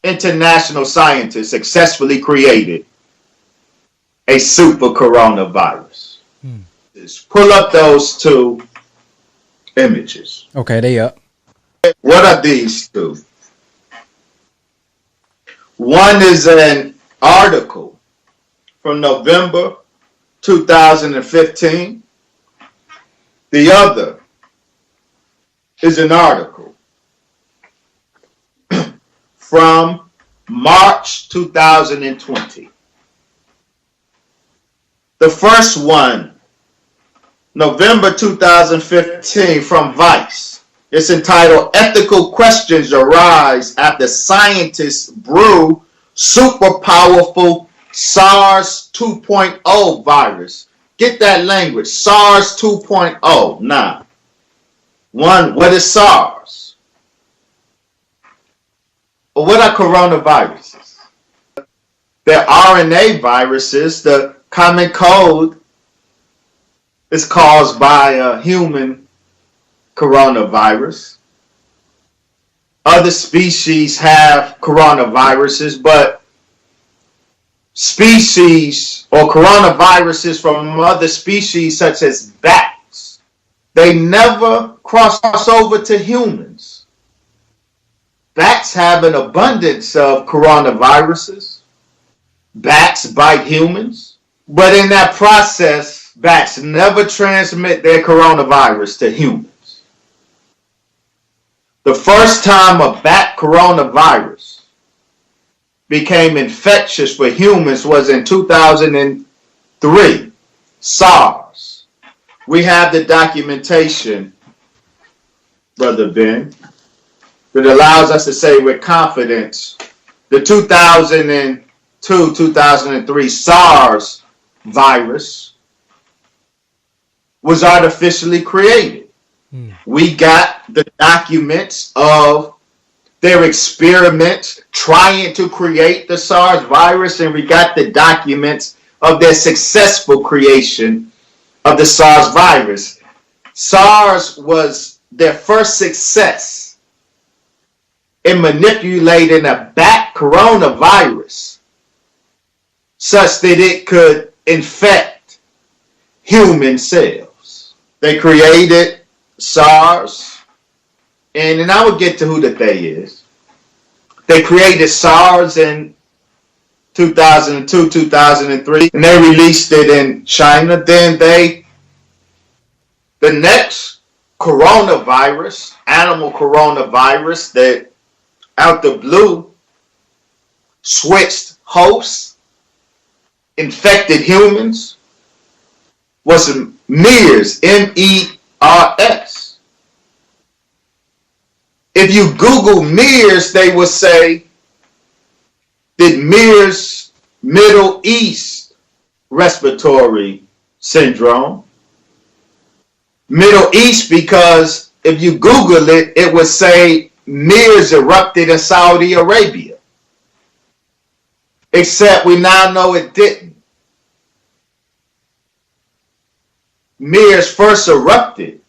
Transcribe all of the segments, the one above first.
international scientists successfully created a super coronavirus. Just pull up those two images. Okay, they up. What are these two? One is an article from November 2015. The other is an article from March 2020. The first one, November 2015, from Vice. It's entitled, Ethical Questions Arise After Scientists Brew Super Powerful SARS 2.0 Virus. Get that language, SARS 2.0. Now, one, what is SARS? Well, what are coronaviruses? They're RNA viruses. The common cold is caused by a human coronavirus. Other species have coronaviruses, but species or coronaviruses from other species such as bats, they never cross over to humans. Bats have an abundance of coronaviruses. Bats bite humans, but in that process, bats never transmit their coronavirus to humans. The first time a bat coronavirus became infectious for humans was in 2003, SARS. We have the documentation, Brother Ben, that allows us to say with confidence the 2002-2003 SARS virus was artificially created. We got the documents of their experiments trying to create the SARS virus, and we got the documents of their successful creation of the SARS virus. SARS was their first success in manipulating a bat coronavirus such that it could infect human cells. They created SARS, and I will get to who the they is. They created SARS in 2002, 2003, and they released it in China. Then the next coronavirus, animal coronavirus, that out the blue switched hosts, infected humans, was MERS, MERS. If you Google MERS, they will say that MERS, Middle East Respiratory Syndrome. Middle East because if you Google it, it would say MERS erupted in Saudi Arabia. Except we now know it didn't. MERS first erupted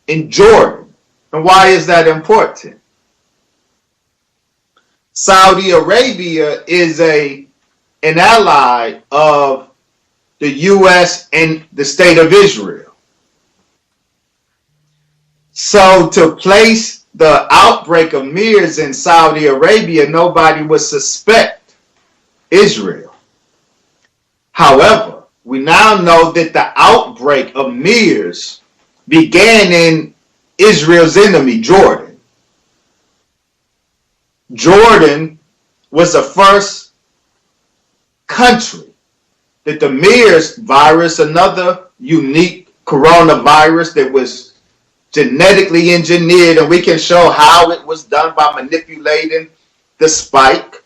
in Jordan. And why is that important? Saudi Arabia is an ally of the U.S. and the state of Israel. So to place the outbreak of MERS in Saudi Arabia, nobody would suspect Israel. However, we now know that the outbreak of MERS began in Israel's enemy, Jordan. Jordan was the first country that the MERS virus, another unique coronavirus that was genetically engineered, and we can show how it was done by manipulating the spike.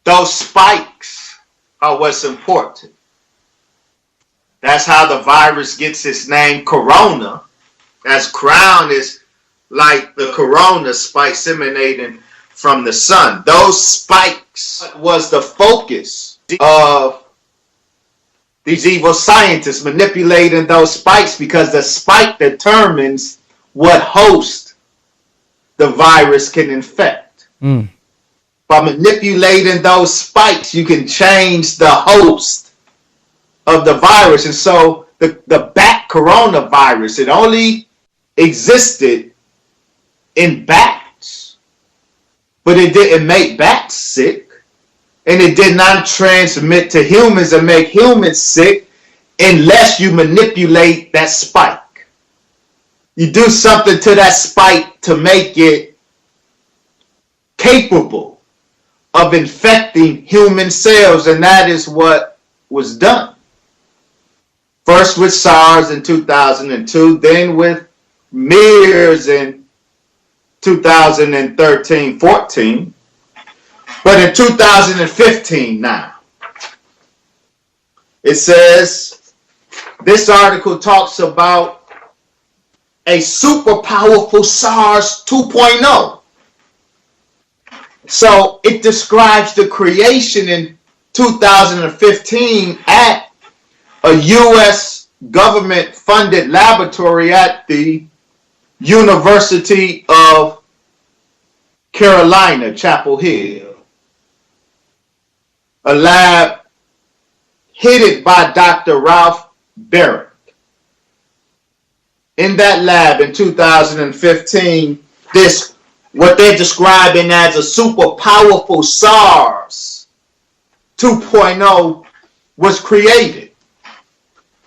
Those spikes are what's important. That's how the virus gets its name, corona. As crown is like the corona spikes emanating from the sun. Those spikes was the focus of these evil scientists manipulating those spikes, because the spike determines what host the virus can infect. By manipulating those spikes, you can change the host of the virus. And so the bat coronavirus, it only existed in bats, but it didn't make bats sick, and it did not transmit to humans and make humans sick unless you manipulate that spike. You do something to that spike to make it capable of infecting human cells, and that is what was done. First with SARS in 2002, then with MERS in 2013-14, but in 2015 now, it says, this article talks about a super powerful SARS 2.0. So it describes the creation in 2015 at a U.S. government-funded laboratory at the University of Carolina, Chapel Hill. A lab headed by Dr. Ralph Barrett. In that lab in 2015, this, what they're describing as a super powerful SARS 2.0 was created.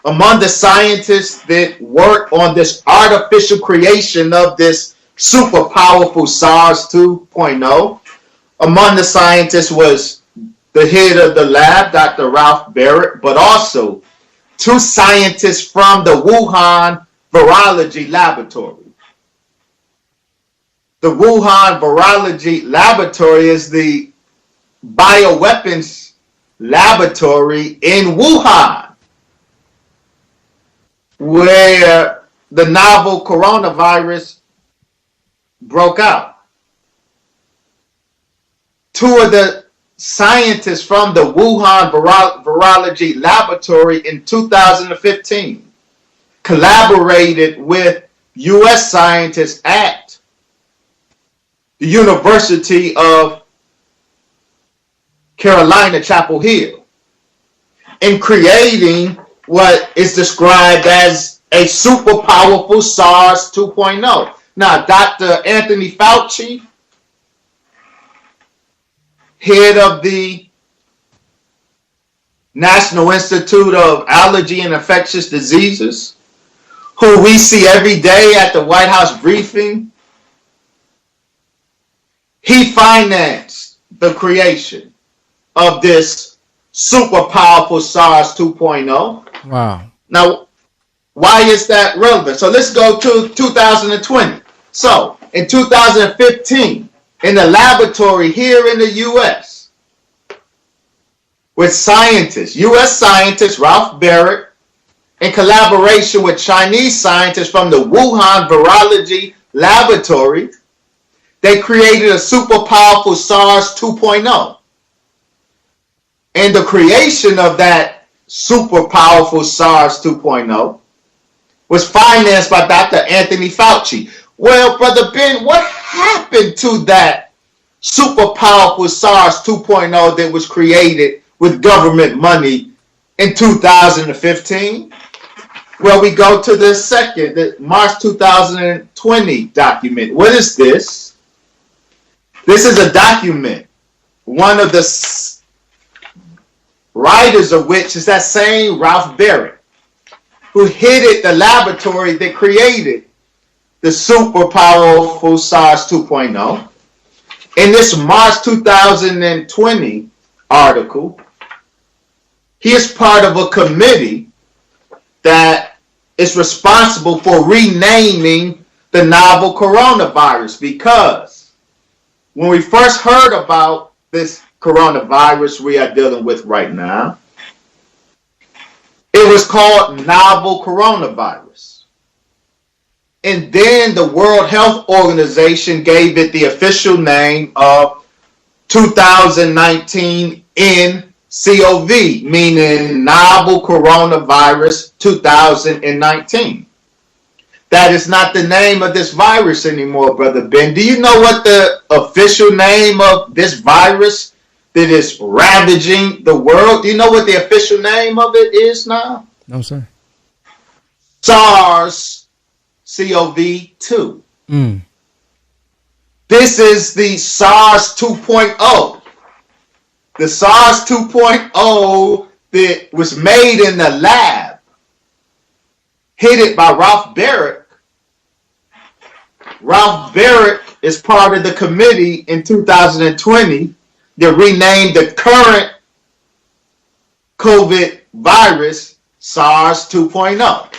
Among the scientists that worked on this artificial creation of this super powerful SARS 2.0, among the scientists was the head of the lab, Dr. Ralph Barrett, but also two scientists from the Wuhan Virology Laboratory. The Wuhan Virology Laboratory is the bioweapons laboratory in Wuhan, where the novel coronavirus broke out. Two of the scientists from the Wuhan Virology Laboratory in 2015 collaborated with U.S. scientists at the University of Carolina, Chapel Hill, in creating what is described as a super powerful SARS 2.0. Now, Dr. Anthony Fauci, head of the National Institute of Allergy and Infectious Diseases, who we see every day at the White House briefing, he financed the creation of this super powerful SARS 2.0. Wow. Now, why is that relevant? So let's go to 2020. So in 2015, in the laboratory here in the U.S., with scientists, U.S. scientist Ralph Barrett, in collaboration with Chinese scientists from the Wuhan Virology Laboratory, they created a super powerful SARS 2.0. And the creation of that super powerful SARS 2.0 was financed by Dr. Anthony Fauci. Well, Brother Ben, what happened to that super powerful SARS 2.0 that was created with government money in 2015? Well, we go to the March 2020 document. What is this? This is a document. One of the writers of which is that same Ralph Barrett, who headed the laboratory that created the super powerful SARS 2.0. In this March 2020 article, he is part of a committee that is responsible for renaming the novel coronavirus, because when we first heard about this coronavirus we are dealing with right now, it was called novel coronavirus. And then the World Health Organization gave it the official name of 2019 nCoV, meaning novel coronavirus 2019. That is not the name of this virus anymore, Brother Ben. Do you know what the official name of this virus that is ravaging the world? Do you know what the official name of it is now? No, sir. SARS-CoV-2. This is the SARS 2.0. The SARS 2.0 that was made in the lab, headed by Ralph Barrett. Ralph Barrett is part of the committee in 2020 that renamed the current COVID virus SARS 2.0.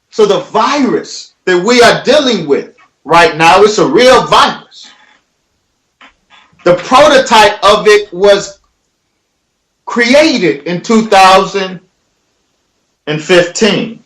So the virus that we are dealing with right now is a real virus. The prototype of it was created in 2015.